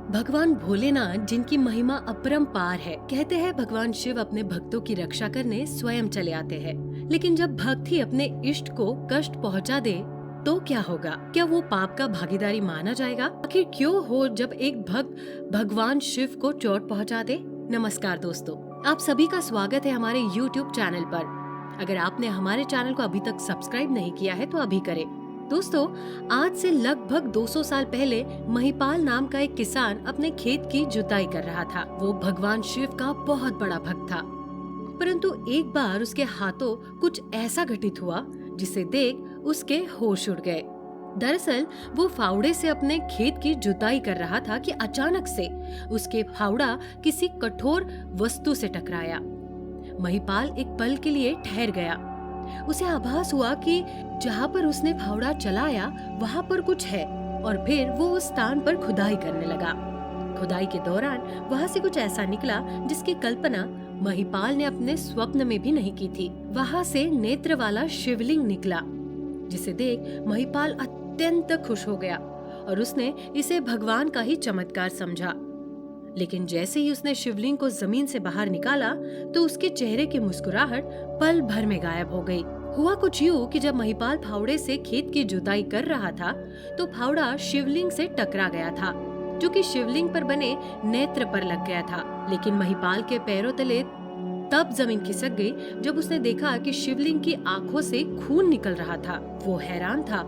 भगवान भोलेनाथ जिनकी महिमा अपरंपार है, कहते हैं भगवान शिव अपने भक्तों की रक्षा करने स्वयं चले आते हैं। लेकिन जब भक्त ही अपने इष्ट को कष्ट पहुंचा दे तो क्या होगा? क्या वो पाप का भागीदारी माना जाएगा? आखिर क्यों हो जब एक भक्त भगवान शिव को चोट पहुंचा दे? नमस्कार दोस्तों, आप सभी का स्वागत है हमारे YouTube चैनल पर। अगर आपने हमारे चैनल को अभी तक सब्सक्राइब नहीं किया है तो अभी करें। दोस्तों, आज से लगभग 200 साल पहले महिपाल नाम का एक किसान अपने खेत की जुताई कर रहा था। वो भगवान शिव का बहुत बड़ा भक्त था, परंतु एक बार उसके हाथों कुछ ऐसा घटित हुआ जिसे देख उसके होश उड़ गए। दरअसल वो फावड़े से अपने खेत की जुताई कर रहा था कि अचानक से उसके फावड़ा किसी कठोर वस्तु से टकराया। महिपाल एक पल के लिए ठहर गया। उसे आभास हुआ कि जहाँ पर उसने फावड़ा चलाया वहाँ पर कुछ है, और फिर वो उस स्थान पर खुदाई करने लगा। खुदाई के दौरान वहाँ से कुछ ऐसा निकला जिसकी कल्पना महिपाल ने अपने स्वप्न में भी नहीं की थी। वहाँ से नेत्र वाला शिवलिंग निकला, जिसे देख महिपाल अत्यंत खुश हो गया और उसने इसे भगवान का ही चमत्कार समझा। लेकिन जैसे ही उसने शिवलिंग को जमीन से बाहर निकाला तो उसके चेहरे की मुस्कुराहट पल भर में गायब हो गई। हुआ कुछ यूं कि जब महिपाल फावड़े से खेत की जुताई कर रहा था तो फावड़ा शिवलिंग से टकरा गया था, जो कि शिवलिंग पर बने नेत्र पर लग गया था। लेकिन महिपाल के पैरों तले तब जमीन खिसक गई जब उसने देखा कि शिवलिंग की आंखों से खून निकल रहा था। वो हैरान था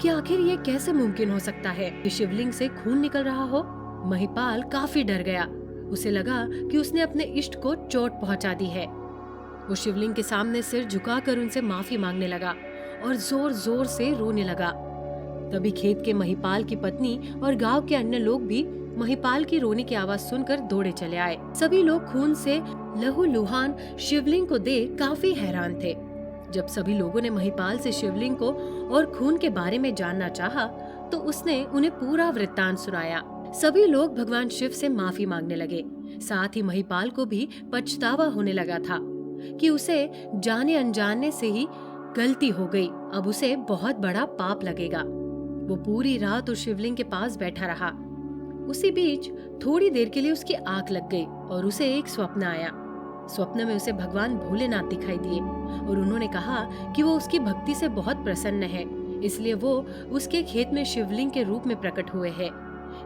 कि आखिर ये कैसे मुमकिन हो सकता है कि शिवलिंग से खून निकल रहा हो। महिपाल काफी डर गया। उसे लगा कि उसने अपने इष्ट को चोट पहुंचा दी है। वो शिवलिंग के सामने सिर झुकाकर उनसे माफी मांगने लगा और जोर जोर से रोने लगा। तभी खेत के महिपाल की पत्नी और गांव के अन्य लोग भी महिपाल की रोने की आवाज सुनकर दौड़े चले आए। सभी लोग खून से लहूलुहान शिवलिंग को देख काफी हैरान थे। जब सभी लोगों ने महिपाल से शिवलिंग को और खून के बारे में जानना चाहा तो उसने उन्हें पूरा वृत्तांत सुनाया। सभी लोग भगवान शिव से माफी मांगने लगे। साथ ही महिपाल को भी पछतावा होने लगा था कि उसे जाने अनजाने से ही गलती हो गई। अब उसे बहुत बड़ा पाप लगेगा। वो पूरी रात उस शिवलिंग के पास बैठा रहा। उसी बीच थोड़ी देर के लिए उसकी आंख लग गई और उसे एक स्वप्न आया। स्वप्न में उसे भगवान भोलेनाथ दिखाई दिए और उन्होंने कहा कि वो उसकी भक्ति से बहुत प्रसन्न है, इसलिए वो उसके खेत में शिवलिंग के रूप में प्रकट हुए हैं।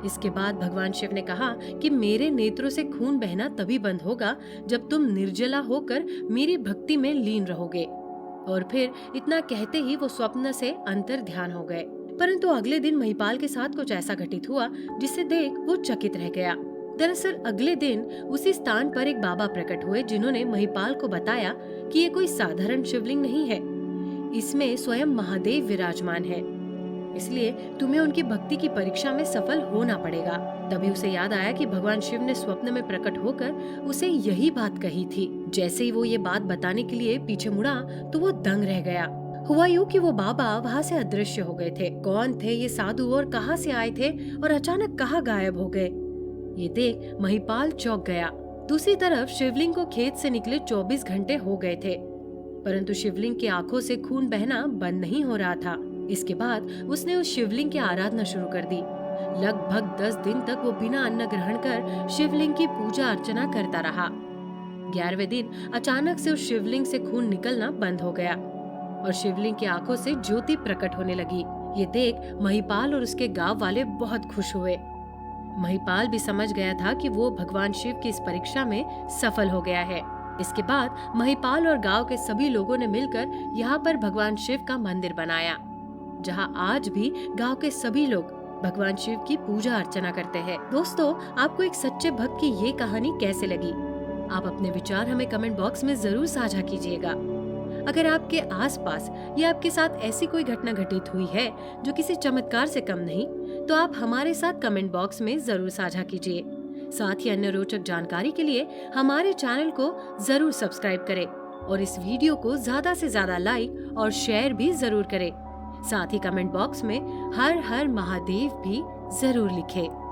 इसके बाद भगवान शिव ने कहा कि मेरे नेत्रों से खून बहना तभी बंद होगा जब तुम निर्जला होकर मेरी भक्ति में लीन रहोगे। और फिर इतना कहते ही वो स्वप्न से अंतर ध्यान हो गए। परंतु अगले दिन महिपाल के साथ कुछ ऐसा घटित हुआ जिसे देख वो चकित रह गया। दरअसल अगले दिन उसी स्थान पर एक बाबा प्रकट हुए जिन्होंने महिपाल को बताया कि ये कोई साधारण शिवलिंग नहीं है, इसमें स्वयं महादेव विराजमान है, इसलिए तुम्हें उनकी भक्ति की परीक्षा में सफल होना पड़ेगा। तभी उसे याद आया कि भगवान शिव ने स्वप्न में प्रकट होकर उसे यही बात कही थी। जैसे ही वो ये बात बताने के लिए पीछे मुड़ा तो वो दंग रह गया। हुआ यूं कि वो बाबा वहाँ से अदृश्य हो गए थे। कौन थे ये साधु और कहाँ से आए थे और अचानक कहाँ गायब हो गए, ये देख महिपाल चौंक गया। दूसरी तरफ शिवलिंग को खेत से निकले 24 घंटे हो गए थे, परंतु शिवलिंग की आंखों से खून बहना बंद नहीं हो रहा था। इसके बाद उसने उस शिवलिंग की आराधना शुरू कर दी। लगभग 10 दिन तक वो बिना अन्न ग्रहण कर शिवलिंग की पूजा अर्चना करता रहा। 11वें दिन अचानक से उस शिवलिंग से खून निकलना बंद हो गया और शिवलिंग की आंखों से ज्योति प्रकट होने लगी। ये देख महिपाल और उसके गांव वाले बहुत खुश हुए। महिपाल भी समझ गया था कि वो भगवान शिव की इस परीक्षा में सफल हो गया है। इसके बाद महिपाल और गांव के सभी लोगों ने मिलकर यहाँ पर भगवान शिव का मंदिर बनाया, जहां आज भी गांव के सभी लोग भगवान शिव की पूजा अर्चना करते हैं। दोस्तों, आपको एक सच्चे भक्त की ये कहानी कैसे लगी? आप अपने विचार हमें कमेंट बॉक्स में जरूर साझा कीजिएगा। अगर आपके आसपास या आपके साथ ऐसी कोई घटना घटित हुई है जो किसी चमत्कार से कम नहीं, तो आप हमारे साथ कमेंट बॉक्स में जरूर साझा कीजिए। साथ ही अन्य रोचक जानकारी के लिए हमारे चैनल को जरूर सब्सक्राइब करें और इस वीडियो को ज्यादा से ज्यादा लाइक और शेयर भी जरूर करें। साथ ही कमेंट बॉक्स में हर हर महादेव भी जरूर लिखें।